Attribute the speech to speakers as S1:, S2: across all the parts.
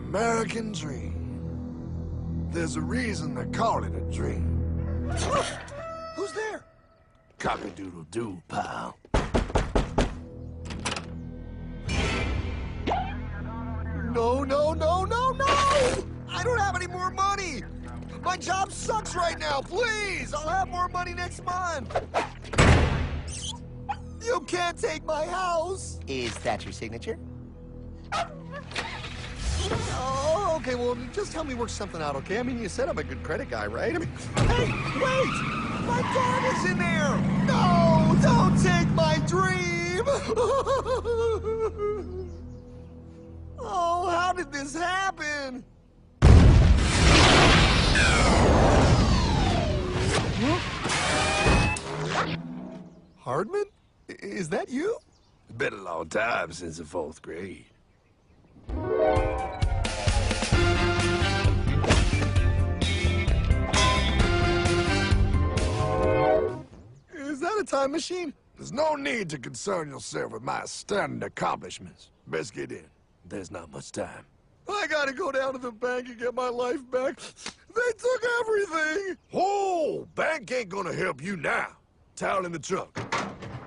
S1: American dream. There's a reason they call it a dream.
S2: Who's there?
S1: Cock-a-doodle-doo, pal.
S2: No, no, no, no, no! I don't have any more money! My job sucks right now, please! I'll have more money next month! You can't take my house!
S3: Is that your signature?
S2: Oh, okay, well, just help me work something out, okay? I mean, you said I'm a good credit guy, right? I mean, hey, wait! My dog is in there! No, don't take my dream! Oh, how did this happen? Hardman? Is that you?
S1: It's been a long time since the 4th grade.
S2: Is that a time machine?
S1: There's no need to concern yourself with my stunning accomplishments. Best get in. There's not much time.
S2: I gotta go down to the bank and get my life back. They took everything!
S1: Oh, bank ain't gonna help you now. Towel in the trunk.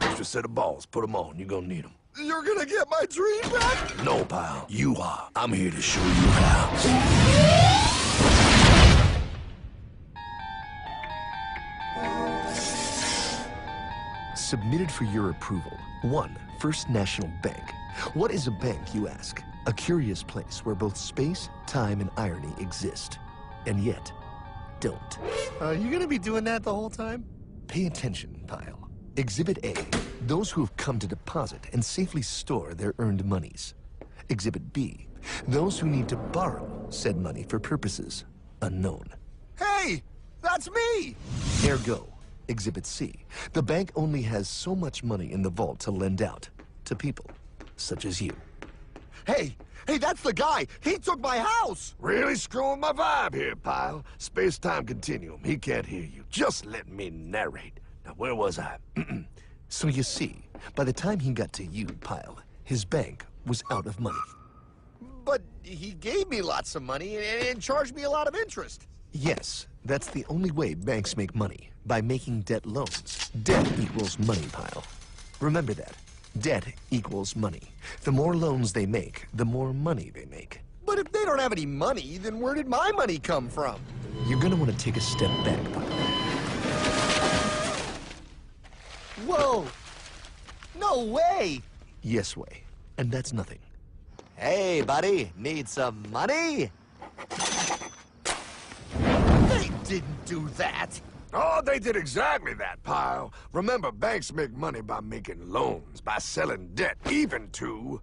S1: Extra set of balls. Put them on. You're gonna need them.
S2: You're gonna get my dream back?
S1: No, pal. You are. I'm here to show you how.
S4: Submitted for your approval. 1. First National Bank. What is a bank, you ask? A curious place where both space, time, and irony exist. And yet, don't.
S2: You gonna be doing that the whole time?
S4: Pay attention, pile. Exhibit A. Those who have come to deposit and safely store their earned monies. Exhibit B. Those who need to borrow said money for purposes unknown.
S2: Hey! That's me!
S4: Ergo, Exhibit C. The bank only has so much money in the vault to lend out to people such as you.
S2: Hey! Hey, that's the guy! He took my house!
S1: Really screwing my vibe here, pal. Space-time continuum. He can't hear you. Just let me narrate. Now, where was I?
S4: So you see, by the time he got to you, Pile, his bank was out of money.
S2: But he gave me lots of money and charged me a lot of interest.
S4: Yes, that's the only way banks make money, by making debt loans. Debt equals money, Pile. Remember that. Debt equals money. The more loans they make, the more money they make.
S2: But if they don't have any money, then where did my money come from?
S4: You're gonna want to take a step back, Pile.
S2: Whoa! No way!
S4: Yes way. And that's nothing.
S3: Hey, buddy, need some money?
S2: They didn't do that!
S1: Oh, they did exactly that, pal. Remember, banks make money by making loans, by selling debt, even to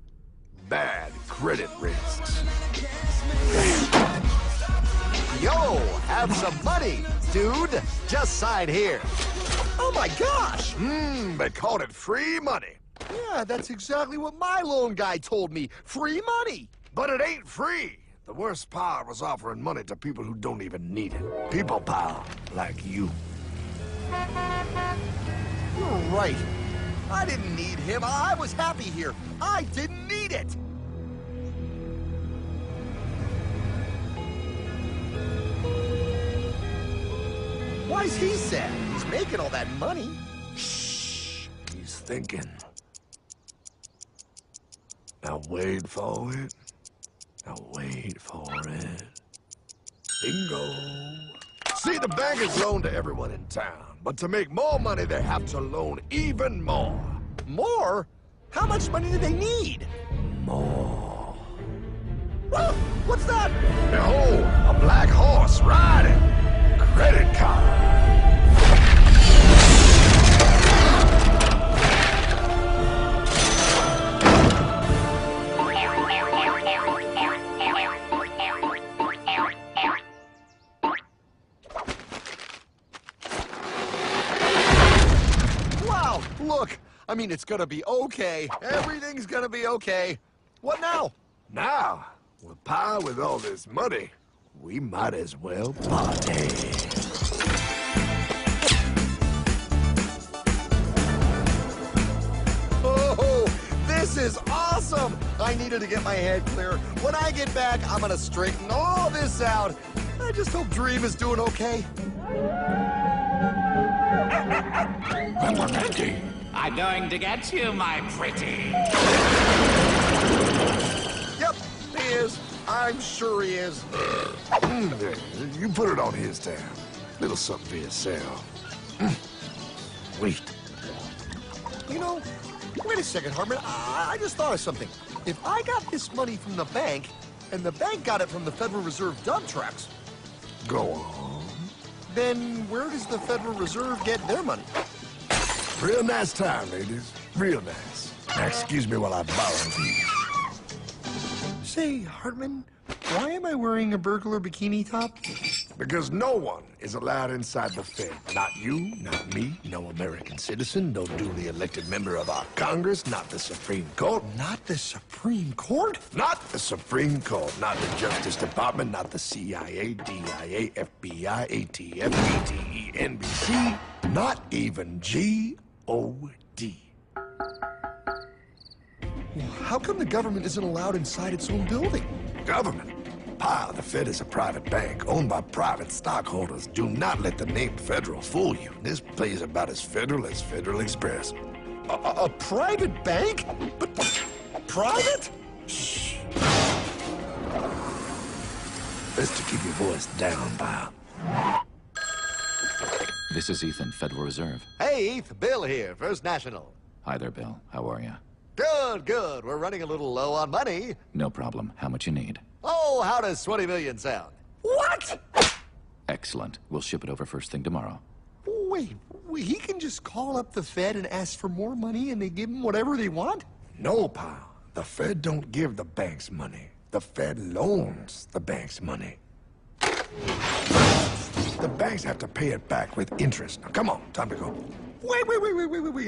S1: bad credit risks.
S3: Yo, have some money, dude. Just sign here.
S2: Oh my gosh!
S1: They called it free money.
S2: Yeah, that's exactly what my loan guy told me. Free money!
S1: But it ain't free. The worst part was offering money to people who don't even need it. People, pal, like you.
S2: You're right. I didn't need him. I was happy here. I didn't need it. Why's he sad? He's making all that money.
S1: Shh. He's thinking. Now wait for it. Now wait for it. Bingo. See, the bank is loaned to everyone in town, but to make more money, they have to loan even more.
S2: More? How much money do they need?
S1: More.
S2: Whoa, what's that?
S1: Behold, a black horse riding. Credit card.
S2: Wow, look. I mean, it's gonna be okay. Everything's gonna be okay. What now?
S1: Now, with power with all this money, we might as well party.
S2: Oh, this is awesome! awesome! I needed to get my head clear. When I get back, I'm gonna straighten all this out. I just hope Dream is doing okay.
S5: I'm going to get you, my pretty.
S2: Yep, he is. I'm sure he is.
S1: You put it on his tab. Little something for yourself. Wait.
S2: You know, wait a second, Hartman. I just thought of something. If I got this money from the bank, and the bank got it from the Federal Reserve dump trucks,
S1: Go on.
S2: then where does the Federal Reserve get their money?
S1: Real nice time, ladies. Real nice. Now, excuse me while I borrow these.
S2: Say, Hartman, why am I wearing a burglar bikini top?
S1: Because no one is allowed inside the Fed. Not you, not me, no American citizen, no duly elected member of our Congress, not the Supreme Court.
S2: Not the Supreme Court?
S1: Not the Supreme Court, not the Justice Department, not the CIA, DIA, FBI, ATF, ETE, NBC, not even G.O.D.
S2: How come the government isn't allowed inside its own building?
S1: Government? Pile, the Fed is a private bank owned by private stockholders. Do not let the name Federal fool you. This place is about as federal as Federal Express.
S2: A private bank? But private?
S1: Shh. Best to keep your voice down, pal.
S6: This is Ethan, Federal Reserve.
S3: Hey, Eth, Bill here, First National.
S6: Hi there, Bill. How are you?
S3: Good, good. We're running a little low on money.
S6: No problem. How much you need?
S3: Oh, how does 20 million sound?
S2: What?
S6: Excellent. We'll ship it over first thing tomorrow.
S2: Wait, he can just call up the Fed and ask for more money and they give him whatever they want?
S1: No, pal. The Fed don't give the banks money. The Fed loans the banks money. The banks have to pay it back with interest. Now, come on, time to go.
S2: Wait.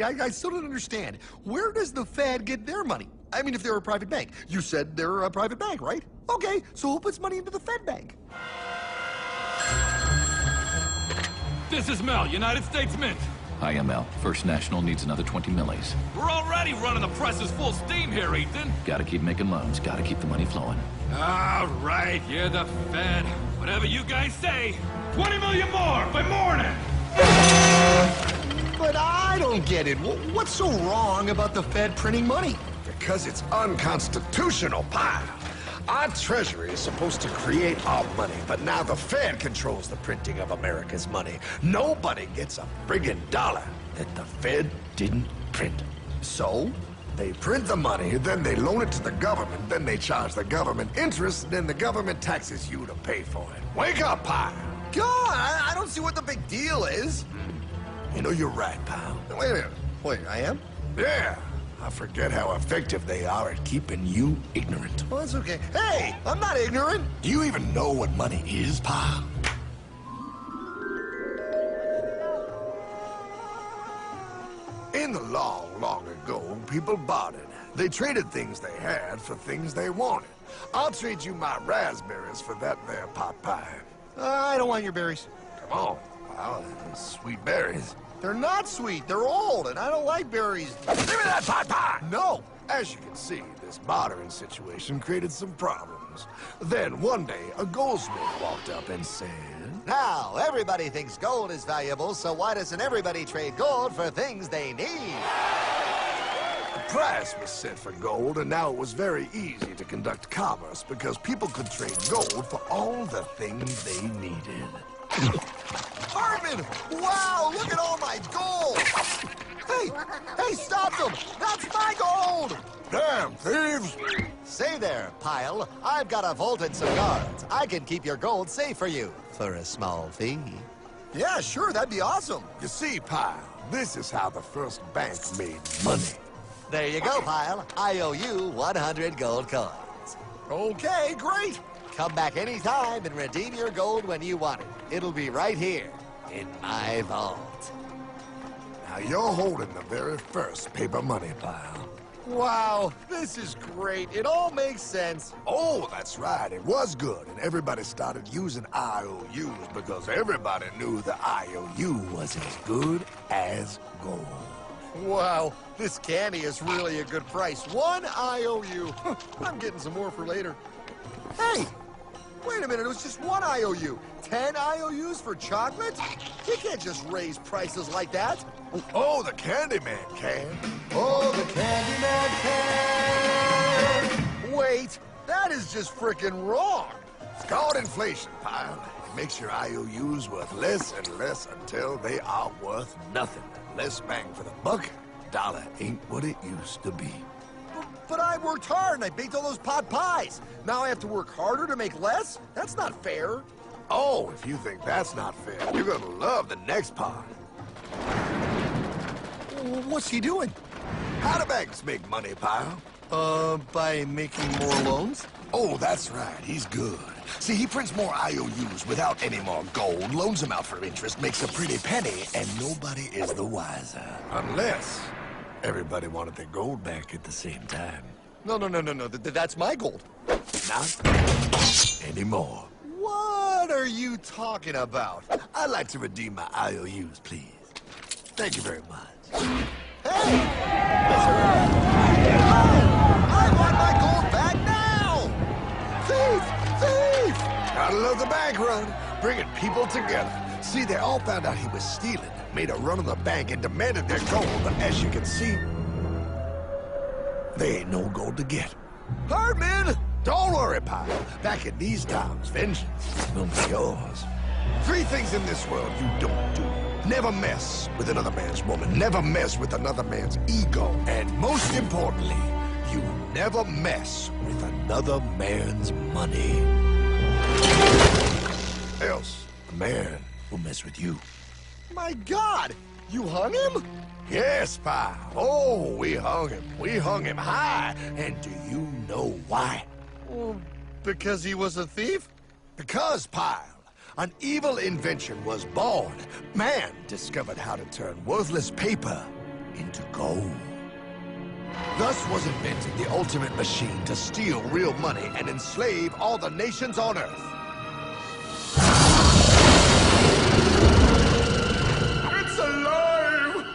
S2: I still don't understand. Where does the Fed get their money? I mean, if they're a private bank. You said they're a private bank, right? Okay, so who puts money into the Fed bank?
S7: This is Mel, United States Mint.
S6: Hi, ML. First National needs another 20 millis.
S7: We're already running the presses full steam here, Ethan.
S6: Gotta keep making loans. Gotta keep the money flowing.
S7: All right, you're the Fed. Whatever you guys say. 20 million more by morning.
S2: But I don't get it. What's so wrong about the Fed printing money?
S1: Because it's unconstitutional, pal. Our Treasury is supposed to create our money, but now the Fed controls the printing of America's money. Nobody gets a friggin' dollar that the Fed didn't print.
S2: So?
S1: They print the money, then they loan it to the government, then they charge the government interest, then the government taxes you to pay for it. Wake up, pal!
S2: God, I don't see what the big deal is.
S1: You know, you're right, pal.
S2: Wait a minute. Wait, I am?
S1: Yeah, I forget how effective they are at keeping you ignorant.
S2: Well, that's okay. Hey, I'm not ignorant.
S1: Do you even know what money is, pal? In the long, long ago, people bartered. They traded things they had for things they wanted. I'll trade you my raspberries for that there pot pie.
S2: I don't want your berries.
S1: Come on, pal. Sweet berries.
S2: They're not sweet. They're old, and I don't like berries.
S1: Give me that pot pie!
S2: No.
S1: As you can see, this bartering situation created some problems. Then one day, a goldsmith walked up and said,
S3: Now, everybody thinks gold is valuable, so why doesn't everybody trade gold for things they need?
S1: a price was set for gold, and now it was very easy to conduct commerce because people could trade gold for all the things they needed.
S2: Hartman! Wow, look at all my gold! Hey, stop them! That's my gold!
S1: Damn thieves!
S3: Say there, Pile. I've got a vault and some guards. I can keep your gold safe for you for a small fee.
S2: Yeah, sure, that'd be awesome.
S1: You see, Pile, this is how the first bank made money.
S3: There you go, Pile. I owe you 100 gold coins.
S2: Okay, great.
S3: Come back anytime and redeem your gold when you want it. It'll be right here in my vault.
S1: Now you're holding the very first paper money, Pile.
S2: Wow, this is great. It all makes sense.
S1: Oh, that's right. It was good, and everybody started using IOUs because everybody knew the IOU was as good as gold.
S2: Wow, this candy is really a good price. 1 IOU. I'm getting some more for later. Hey, wait a minute, it was just 1 IOU. 10 IOUs for chocolate? You can't just raise prices like that.
S1: Oh, the Candyman can.
S2: Oh, the Candyman can! Wait, that is just frickin' wrong.
S1: It's called inflation, pal. It makes your IOUs worth less and less until they are worth nothing. Less bang for the buck. Dollar ain't what it used to be.
S2: But I worked hard and I baked all those pot pies. Now I have to work harder to make less? That's not fair.
S1: Oh, if you think that's not fair, you're gonna love the next part.
S2: What's he doing?
S1: How do banks make money, pal?
S2: By making more loans?
S1: Oh, that's right. He's good. See, he prints more IOUs without any more gold, loans them out for interest, makes a pretty penny, and nobody is the wiser. Unless everybody wanted their gold back at the same time.
S2: No. That's my gold.
S1: Not anymore.
S2: What are you talking about?
S1: I'd like to redeem my IOUs, please. Thank you very much.
S2: Hey! I want my gold back now! Thief! Thief!
S1: Gotta love the bank run, bringing people together. See, they all found out he was stealing, made a run on the bank, and demanded their gold, but as you can see, there ain't no gold to get. Hardman! Don't worry, pal. Back in these times, vengeance will be yours. 3 things in this world you don't do. Never mess with another man's woman. Never mess with another man's ego. And most importantly, you never mess with another man's money. Else, the man will mess with you.
S2: My God! You hung him?
S1: Yes, pal. Oh, we hung him. We hung him high. And do you know why?
S2: Well, because he was a thief?
S1: Because, pal, an evil invention was born. Man discovered how to turn worthless paper into gold. Thus was invented the ultimate machine to steal real money and enslave all the nations on Earth. It's alive!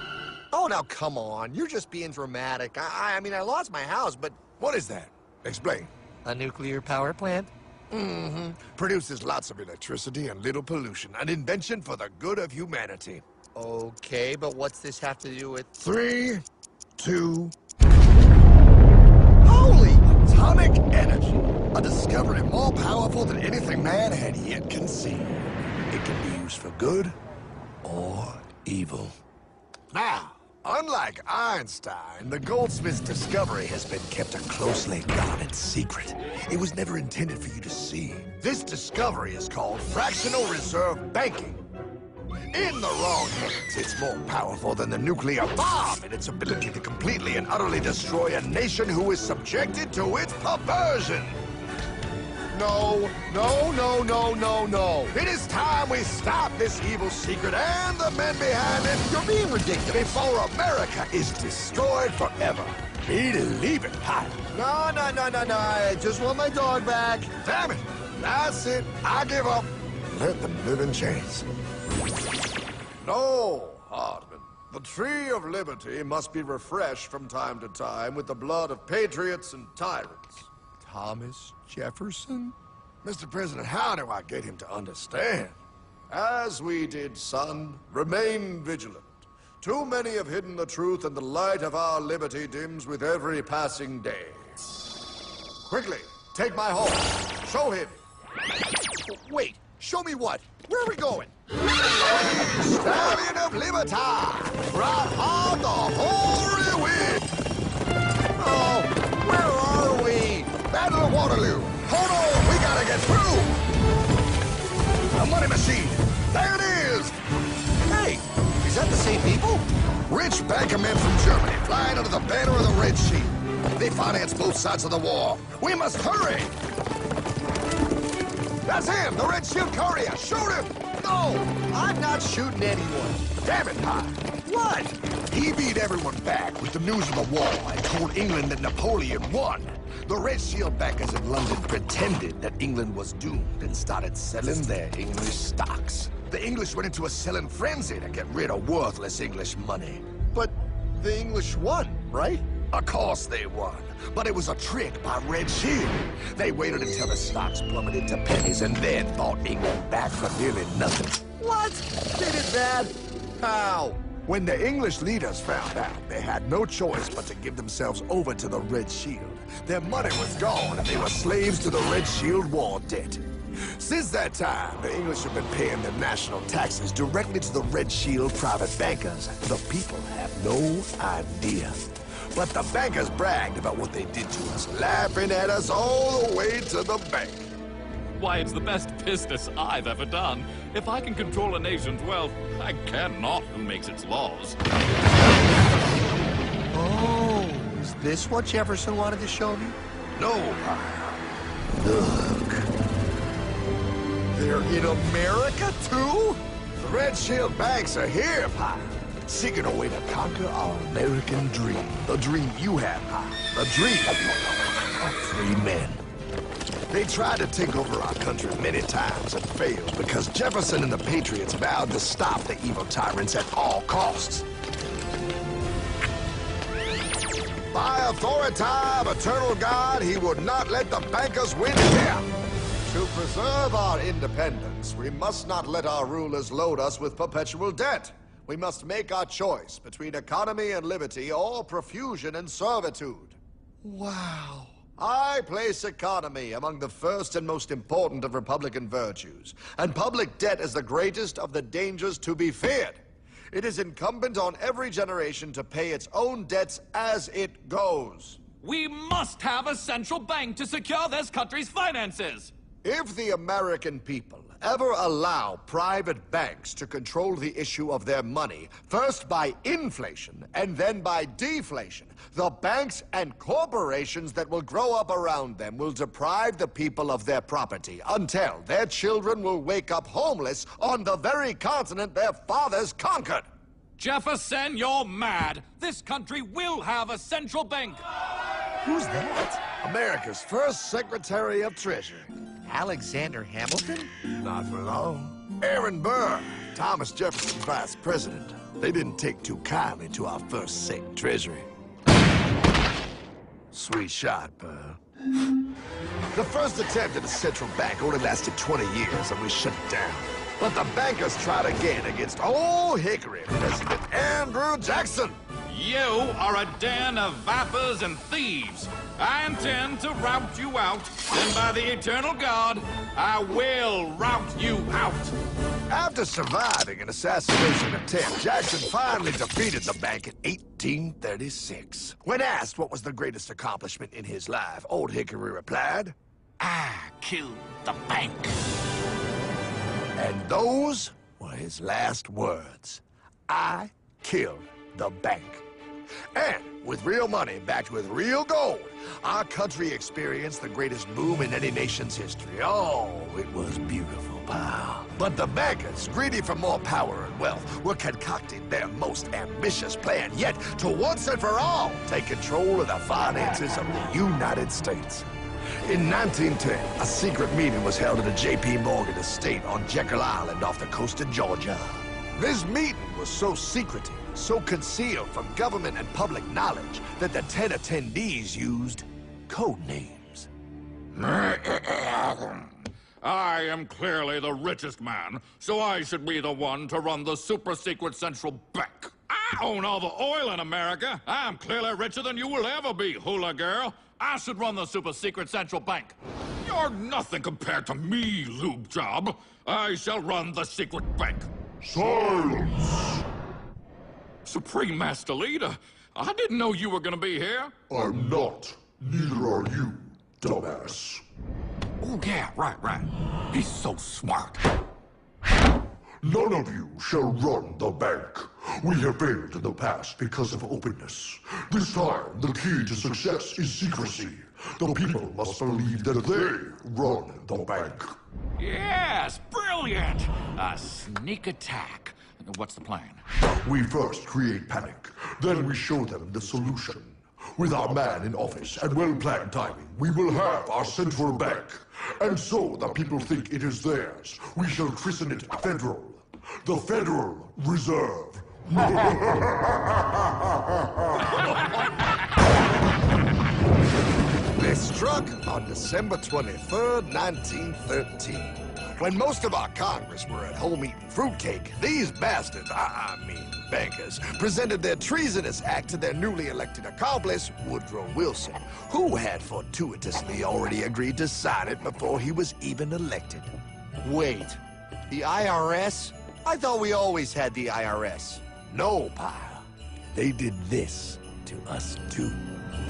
S2: Oh, now come on. You're just being dramatic. I mean, I lost my house, but...
S1: What is that? Explain.
S2: A nuclear power plant?
S1: Mm-hmm. Produces lots of electricity and little pollution. An invention for the good of humanity.
S2: Okay, but what's this have to do with...
S1: 3, 2...
S2: Holy!
S1: Atomic energy. A discovery more powerful than anything man had yet conceived. It can be used for good or evil. Now, unlike Einstein, the goldsmith's discovery has been kept a closely guarded secret. It was never intended for you to see. This discovery is called fractional reserve banking. In the wrong hands, it's more powerful than the nuclear bomb in its ability to completely and utterly destroy a nation who is subjected to its perversion.
S2: No.
S1: It is time we stop this evil secret and the men behind it.
S2: You're being ridiculous.
S1: Before America is destroyed forever. Believe it, pal.
S2: No. I just want my dog back.
S1: Damn it. That's it. I give up. Let them live in chains. No, Hardman. The tree of liberty must be refreshed from time to time with the blood of patriots and tyrants.
S2: Thomas Jefferson?
S1: Mr. President, how do I get him to understand? As we did, son, remain vigilant. Too many have hidden the truth, and the light of our liberty dims with every passing day. Quickly, take my horse. Show him.
S2: Wait, show me what? Where are we going?
S1: Stallion of Liberty! Ride hard the hoary wind!
S2: Oh, where are we?
S1: Battle of Waterloo! Hold on, we gotta get through! A money machine! There it is!
S2: Hey, is that the same people?
S1: Rich bankermen from Germany flying under the banner of the Red Sheep. They finance both sides of the war. We must hurry! That's him, the Red Shield courier! Shoot him!
S2: No, I'm not shooting anyone.
S1: Damn it, Pye!
S2: What?
S1: He beat everyone back with the news of the war and told England that Napoleon won. The Red Shield backers in London pretended that England was doomed and started selling their English stocks. The English went into a selling frenzy to get rid of worthless English money.
S2: But the English won, right?
S1: Of course they won. But it was a trick by Red Shield. They waited until the stocks plummeted to pennies and then bought England back for nearly nothing.
S2: What? They did bad? How?
S1: When the English leaders found out, they had no choice but to give themselves over to the Red Shield. Their money was gone, and they were slaves to the Red Shield war debt. Since that time, the English have been paying their national taxes directly to the Red Shield private bankers. The people have no idea. But the bankers bragged about what they did to us, laughing at us all the way to the bank.
S7: Why, it's the best business I've ever done. If I can control a nation's wealth, I care not who makes its laws.
S2: Oh, is this what Jefferson wanted to show me?
S1: No, look.
S2: They're in America, too?
S1: The Red Shield banks are here, Pyle, seeking a way to conquer our American dream. The dream you have, Pyle. The dream of free men. They tried to take over our country many times and failed because Jefferson and the Patriots vowed to stop the evil tyrants at all costs. By authority of eternal God, he would not let the bankers win here.
S2: To preserve our independence, we must not let our rulers load us with perpetual debt. We must make our choice between economy and liberty or profusion and servitude. Wow. I place economy among the first and most important of Republican virtues, and public debt is the greatest of the dangers to be feared. It is incumbent on every generation to pay its own debts as it goes.
S7: We must have a central bank to secure this country's finances.
S2: If the American people ever allow private banks to control the issue of their money, first by inflation and then by deflation, the banks and corporations that will grow up around them will deprive the people of their property until their children will wake up homeless on the very continent their fathers conquered.
S7: Jefferson, you're mad. This country will have a central bank.
S2: Who's that?
S1: America's first Secretary of Treasury.
S2: Alexander Hamilton?
S1: Not for long. Aaron Burr, Thomas Jefferson's vice president. They didn't take too kindly to our first Sec Treasury. Sweet shot, Burr. The first attempt at a central bank only lasted 20 years and we shut it down. But the bankers tried again against Old Hickory President Andrew Jackson.
S7: You are a den of vipers and thieves. I intend to rout you out, and by the eternal God, I will rout you out.
S1: After surviving an assassination attempt, Jackson finally defeated the bank in 1836. When asked what was the greatest accomplishment in his life, Old Hickory replied,
S5: I killed the bank.
S1: and those were his last words. I killed the bank. And with real money backed with real gold, our country experienced the greatest boom in any nation's history. Oh, it was beautiful, pal. But the bankers, greedy for more power and wealth, were concocting their most ambitious plan yet to once and for all take control of the finances of the United States. In 1910, a secret meeting was held at a J.P. Morgan estate on Jekyll Island off the coast of Georgia. This meeting was so secretive, so concealed from government and public knowledge that the 10 attendees used code names.
S7: I am clearly the richest man, so I should be the one to run the super-secret central bank. I own all the oil in America. I'm clearly richer than you will ever be, hula girl. I should run the super-secret central bank. You're nothing compared to me, lube job. I shall run the secret bank.
S8: Silence!
S7: Supreme Master Leader, I didn't know you were gonna be here.
S8: I'm not. Neither are you, dumbass.
S7: Oh, yeah, right. He's so smart.
S8: None of you shall run the bank. We have failed in the past because of openness. This time, the key to success is secrecy. The people must believe that they run the bank.
S7: Yes, brilliant! A sneak attack. What's the plan?
S8: We first create panic, then we show them the solution. With our man in office and well-planned timing, we will have our central bank. And so the people think it is theirs. We shall christen it Federal. The Federal Reserve
S1: They struck on December 23rd, 1913. When most of our Congress were at home eating fruitcake, these bastards, I mean bankers, presented their treasonous act to their newly elected accomplice, Woodrow Wilson, who had fortuitously already agreed to sign it before he was even elected.
S2: Wait, the IRS? I thought we always had the IRS.
S1: No, pal. They did this to us too.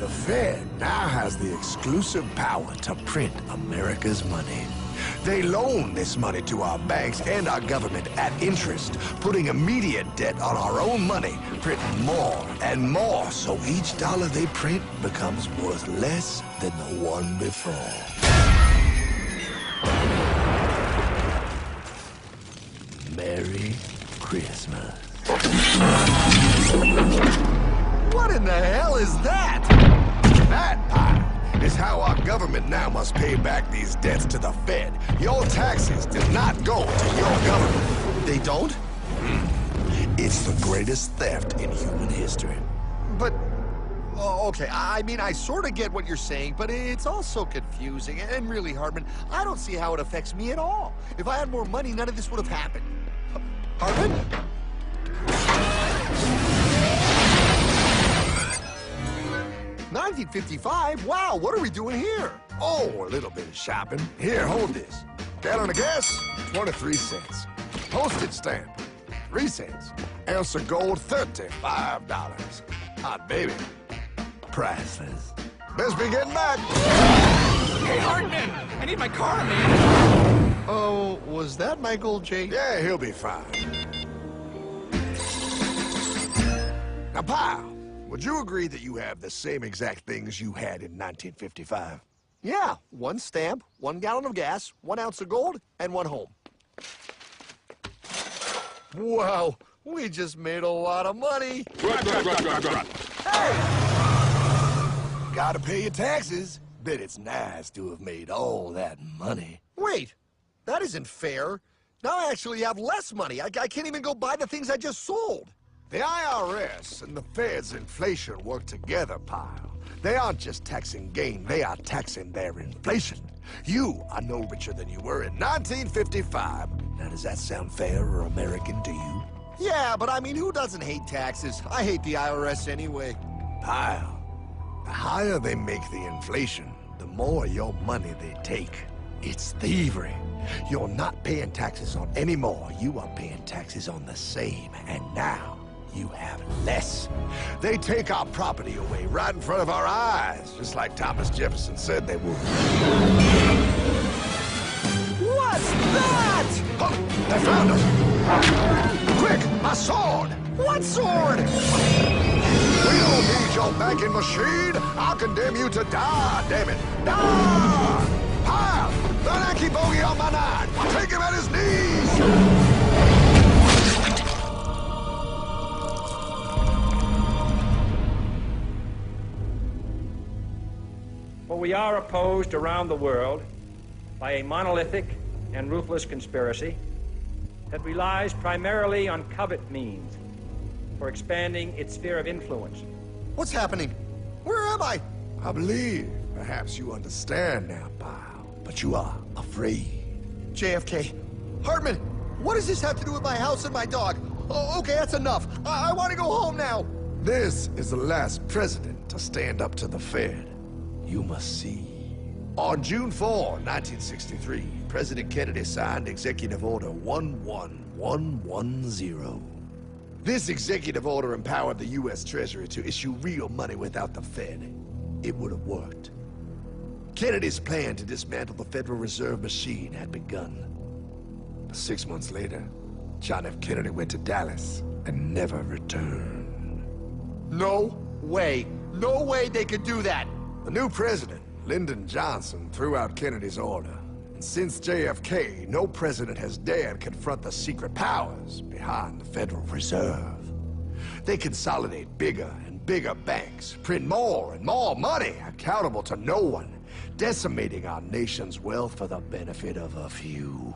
S1: The Fed now has the exclusive power to print America's money. They loan this money to our banks and our government at interest, putting immediate debt on our own money, printing more and more, so each dollar they print becomes worth less than the one before. Merry Christmas.
S2: What in the hell is that?
S1: That, pal, is how our government now must pay back these debts to the Fed. Your taxes did not go to your government.
S2: They don't?
S1: It's the greatest theft in human history.
S2: But, oh, okay, I mean, I sort of get what you're saying, but it's also confusing. And really, Hartman, I don't see how it affects me at all. If I had more money, none of this would have happened. Hartman? 1955? Wow, what are we doing here?
S1: Oh, a little bit of shopping. Here, hold this. Gallon of gas, 23 cents. Postage stamp, 3 cents. Ounce of gold, $35. Hot baby. Priceless. Best be getting back.
S5: Hey, Hartman! I need my car, man!
S2: Oh, was that Michael J?
S1: Yeah, he'll be fine. Now, pal, would you agree that you have the same exact things you had in 1955?
S2: Yeah, 1 stamp, 1 gallon of gas, 1 ounce of gold, and 1 home. Wow, we just made a lot of money.
S1: Gotta pay your taxes. Bet it's nice to have made all that money.
S2: Wait, that isn't fair. Now I actually have less money. I can't even go buy the things I just sold.
S1: The IRS and the Fed's inflation work together, pal. They aren't just taxing gain, they are taxing their inflation. You are no richer than you were in 1955. Now, does that sound fair or American to you?
S2: Yeah, but I mean, who doesn't hate taxes? I hate the IRS anyway.
S1: Pal, the higher they make the inflation, the more your money they take. It's thievery. You're not paying taxes on any more. You are paying taxes on the same. And now, you have less. They take our property away right in front of our eyes, just like Thomas Jefferson said they would.
S2: What's that?
S1: Oh, they found us! Quick, my sword!
S2: What sword?
S1: We don't need your banking machine! I'll condemn you to die, damn it! Die! Pile! The lanky bogey on my 9! Take him at his knees!
S9: For we are opposed around the world by a monolithic and ruthless conspiracy that relies primarily on covert means for expanding its sphere of influence.
S2: What's happening? Where am I?
S1: I believe perhaps you understand now, pal, but you are afraid.
S2: JFK. Hartman, what does this have to do with my house and my dog? Oh, okay, that's enough. I want to go home now.
S1: This is the last president to stand up to the Fed. You must see. On June 4, 1963, President Kennedy signed Executive Order 11110. This executive order empowered the U.S. Treasury to issue real money without the Fed. It would have worked. Kennedy's plan to dismantle the Federal Reserve machine had begun. But 6 months later, John F. Kennedy went to Dallas and never returned.
S2: No way. No way they could do that.
S1: The new president, Lyndon Johnson, threw out Kennedy's order. And since JFK, no president has dared confront the secret powers behind the Federal Reserve. They consolidate bigger and bigger banks, print more and more money, accountable to no one, decimating our nation's wealth for the benefit of a few.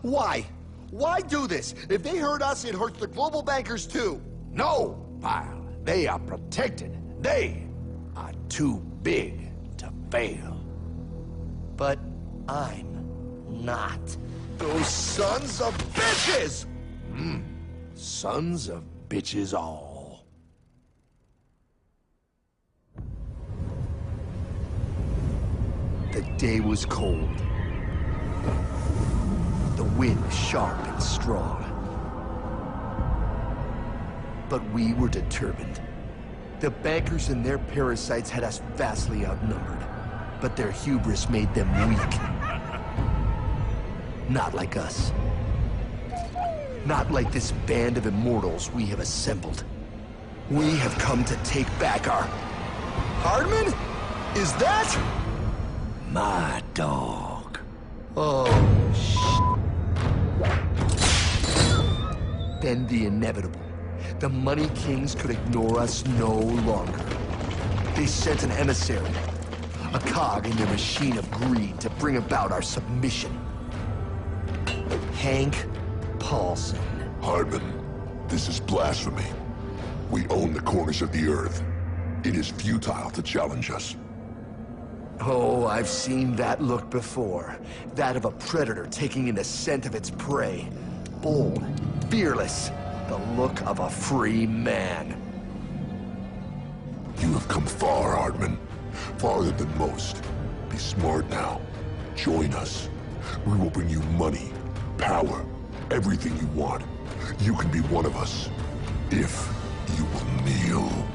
S2: Why? Why do this? If they hurt us, it hurts the global bankers too.
S1: No, pal. They are protected. They are too big to fail.
S4: But I'm not.
S1: Those sons of bitches! Sons of bitches all.
S4: The day was cold. The wind sharp and strong. But we were determined. The bankers and their parasites had us vastly outnumbered, but their hubris made them weak. Not like us. Not like this band of immortals we have assembled. We have come to take back our...
S2: Hardman? Is that?
S1: My dog.
S4: Oh, Then the inevitable. The Money Kings could ignore us no longer. They sent an emissary, a cog in their machine of greed to bring about our submission. Hank Paulson.
S8: Hardman, this is blasphemy. We own the corners of the earth. It is futile to challenge us.
S4: Oh, I've seen that look before. That of a predator taking in the scent of its prey. Bold, fearless, the look of a free man.
S8: You have come far, Hardman. Farther than most. Be smart now. Join us. We will bring you money, power, everything you want. You can be one of us, if you will kneel.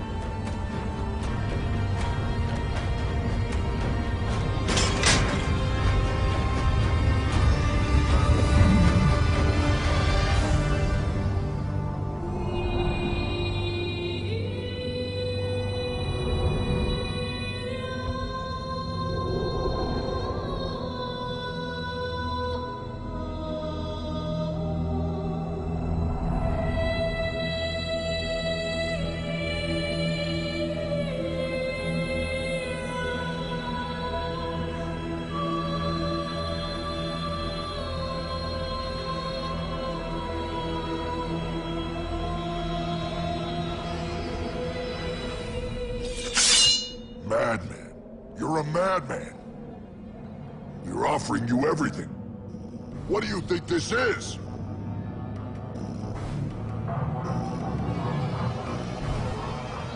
S8: Madman. You're a madman. We're offering you everything. What do you think this is?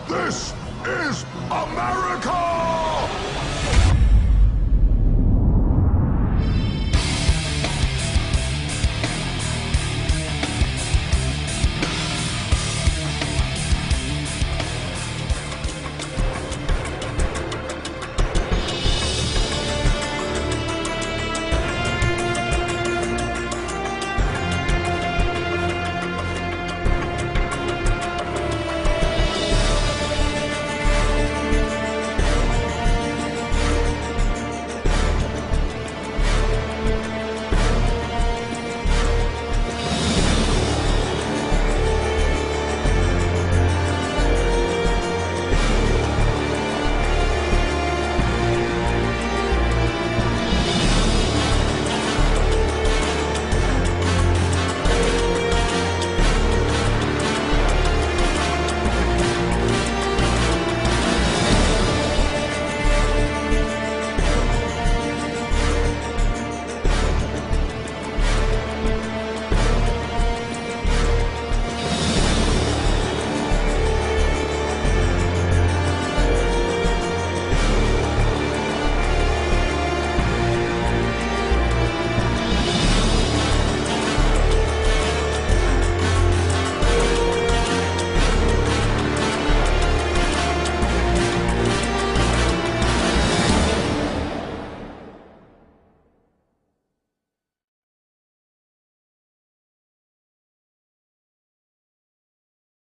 S8: This is America!